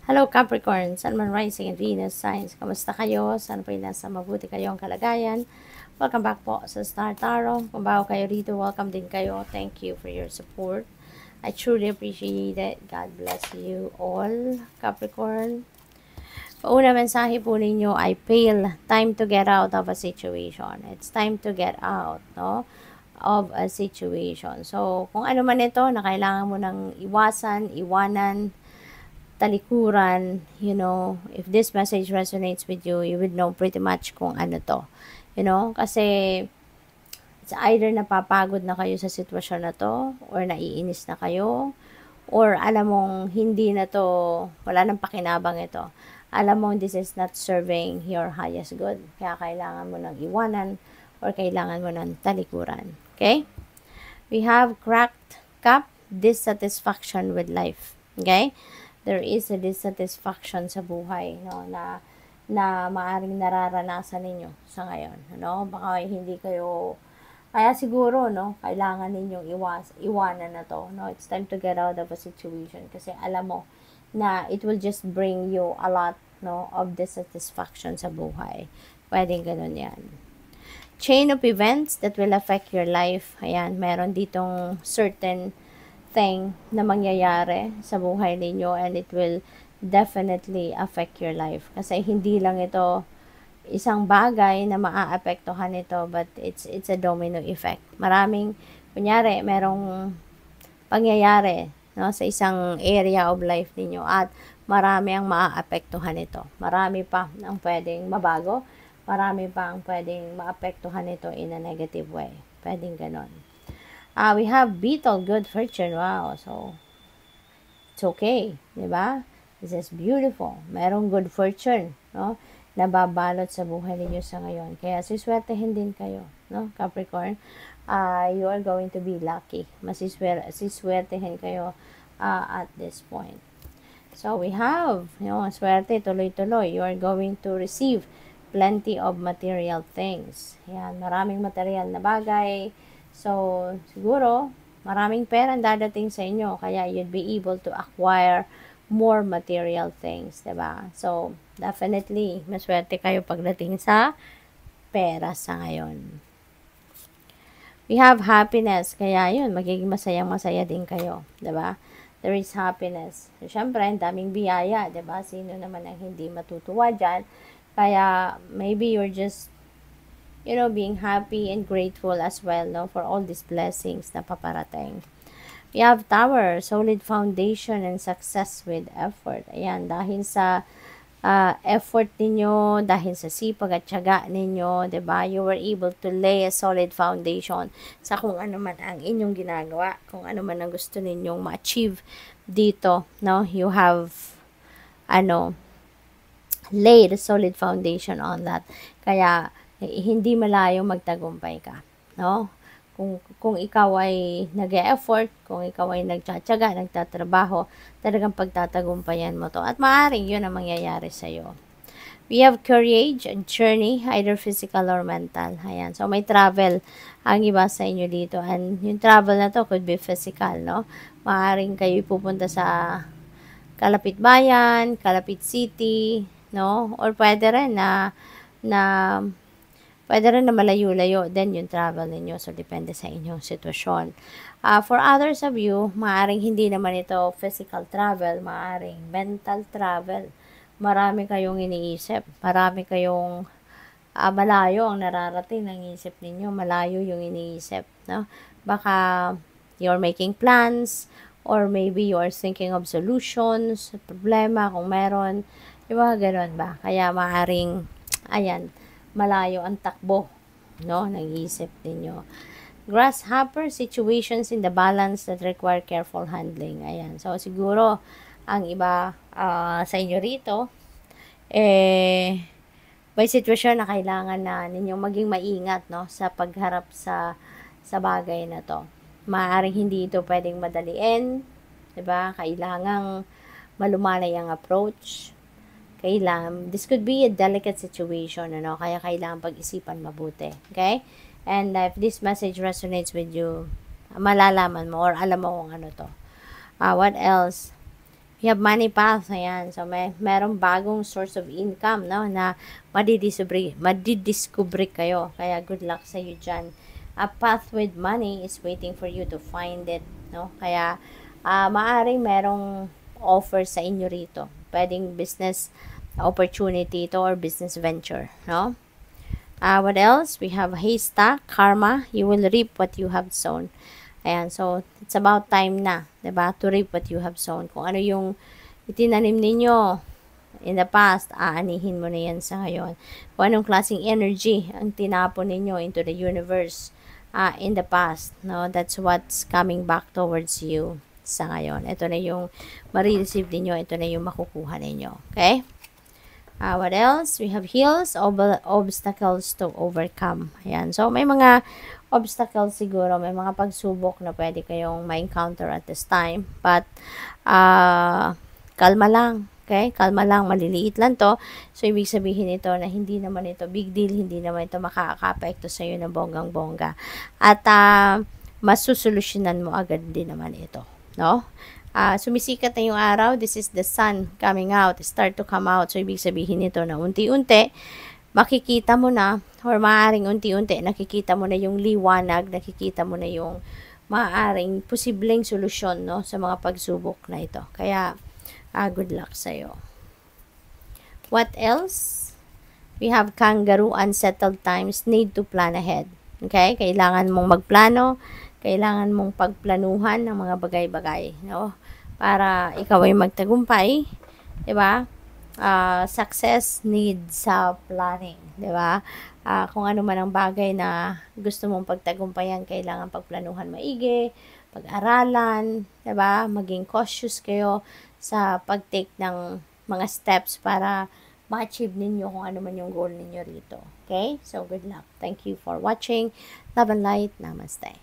Hello Capricorn, Sun, Moon, Rising, and Venus signs. Kamusta kayo? Sana po nasa mabuti kayong kalagayan. Welcome back po sa Star Tarot. Kung bago kayo rito, welcome din kayo. Thank you for your support. I truly appreciate it. God bless you all, Capricorn. Pauna mensahe po ninyo ay fail. Time to get out of a situation. It's time to get out, no? Of a situation. So, kung ano man ito na kailangan mo nang iwasan, iwanan, talikuran, if this message resonates with you, you would know pretty much kung ano to. Kasi it's either napapagod na kayo sa sitwasyon na to, or naiinis na kayo, or alam mong hindi na to, wala nang pakinabang ito. Alam mong this is not serving your highest good. Kaya kailangan mo nang iwanan, or kailangan mo nang talikuran. Okay? We have cracked cup, dissatisfaction with life. Okay? There is a dissatisfaction sa buhay, no, na maaring nararanasan ninyo sa ngayon, no? Baka hindi kayo, kaya siguro, no, kailangan ninyong iwanan na to, no? It's time to get out of a situation kasi alam mo na it will just bring you a lot, no, of dissatisfaction sa buhay. Pwedeng ganun yan. Chain of events that will affect your life. Ayan, meron ditong certain thing na mangyayari sa buhay ninyo, and it will definitely affect your life. Kasi hindi lang ito isang bagay na maaapektuhan ito, but it's a domino effect. Maraming, kunyari, merong pangyayari, no, sa isang area of life ninyo, at marami ang maaapektuhan ito. Marami pa ang pwedeng mabago, marami pa ang pwedeng maapektuhan ito in a negative way. Pwedeng ganon. We have Beetle, good fortune. Wow. So, it's okay. Diba? This is beautiful. Merong good fortune, no? Nababalot sa buhay ninyo sa ngayon. Kaya siswertehin din kayo, no? Capricorn, you are going to be lucky. Siswertehin kayo at this point. So, we have, swerte, tuloy-tuloy. You are going to receive plenty of material things. Yan, maraming material na bagay. So, siguro, maraming pera dadating sa inyo, kaya you'd be able to acquire more material things, diba? So, definitely, maswerte kayo pagdating sa pera sa ngayon. We have happiness, kaya yun, magiging masayang-masaya din kayo, diba? There is happiness. So, syempre, ang daming biyaya, diba? Sino naman ang hindi matutuwa dyan? Kaya, maybe you're just being happy and grateful as well, no, for all these blessings na paparating. We have Tower, solid foundation and success with effort. Ayan, dahil sa effort ninyo, dahil sa sipag at tiyaga ninyo, diba, you were able to lay a solid foundation sa kung ano man ang inyong ginagawa, kung ano man ang gusto ninyong ma-achieve dito, no, you have, laid a solid foundation on that. Kaya, hindi malayong magtagumpay ka, no? Kung ikaw ay nag-e-effort, kung ikaw ay nagtsatsaga, nagtatrabaho, talagang pagtatagumpayan mo to. At maaaring yun ang mangyayari sa'yo. We have courage and journey, either physical or mental. Ayan. So, may travel ang iba sa inyo dito. And yung travel na to could be physical, no? Maaaring kayo pupunta sa kalapit bayan, kalapit city, no? Or pwede rin na malayo-layo din yung travel ninyo. So, depende sa inyong sitwasyon. For others of you, maaaring hindi naman ito physical travel, maaaring mental travel. Marami kayong iniisip. Marami kayong malayo ang nararating ng isip ninyo. Malayo yung iniisip, no? Baka you're making plans, or maybe you are thinking of solutions, problema kung meron. Diba, gano'n ba? Kaya maaaring, malayo ang takbo, no, ng isip ninyo. Grasshopper, situations in the balance that require careful handling. Ayan. So, siguro, ang iba sa inyo rito, may sitwasyon na kailangan na ninyong maging maingat, no, sa pagharap sa bagay na to. Maaaring hindi ito pwedeng madaliin, diba? Kailangang malumanay ang approach. This could be a delicate situation, kaya kailangan pag-isipan mabuti, okay? And if this message resonates with you, malalaman mo or alam mo kung ano to. What else? We have money path, ayan. So, merong bagong source of income, no, na madidiscover kayo. Kaya, good luck sa iyo dyan. A path with money is waiting for you to find it, no. Kaya, maaring merong offer sa inyo rito. Pwedeng business opportunity ito or business venture, no. What else? We have haystack, karma. You will reap what you have sown. Ayan, so, it's about time na, 'di ba, to reap what you have sown. Kung ano yung itinanim ninyo in the past, aanihin mo na yan sa ngayon. Kung anong klaseng energy ang tinapon ninyo into the universe in the past, no, that's what's coming back towards you sa ngayon. Ito na yung ma-receive ninyo, ito na yung makukuha ninyo. Okay? What else? We have hills, obstacles to overcome. Ayan. So, may mga obstacles siguro, may mga pagsubok na pwede kayong ma-encounter at this time. But, kalma lang. Okay? Kalma lang. Maliliit lang to. So, ibig sabihin ito na hindi naman ito big deal, hindi naman ito makaka-apekto sa iyo na bonggang-bongga. At, masusolusyonan mo agad din naman ito. No? Sumisikat na yung araw, this is the sun coming out, start to come out. So, ibig sabihin nito na unti-unti, makikita mo na, or maaaring unti-unti, nakikita mo na yung liwanag, nakikita mo na yung maaaring posibleng solusyon, no, sa mga pagsubok na ito. Kaya, good luck sa'yo. What else? We have kangaroo, unsettled times, need to plan ahead. Okay? Kailangan mong magplano, kailangan mong pagplanuhan ng mga bagay-bagay, no? Para ikaw ay magtagumpay, 'di ba? Success needs planning, 'di ba? Kung ano man ang bagay na gusto mong pagtagumpayan, kailangan pagplanuhan maigi, pag-aralan, 'di ba? Maging cautious kayo sa pag-take ng mga steps para ma-achieve ninyo kung ano man yung goal ninyo rito. Okay? So, good luck. Thank you for watching. Love and light. Namaste.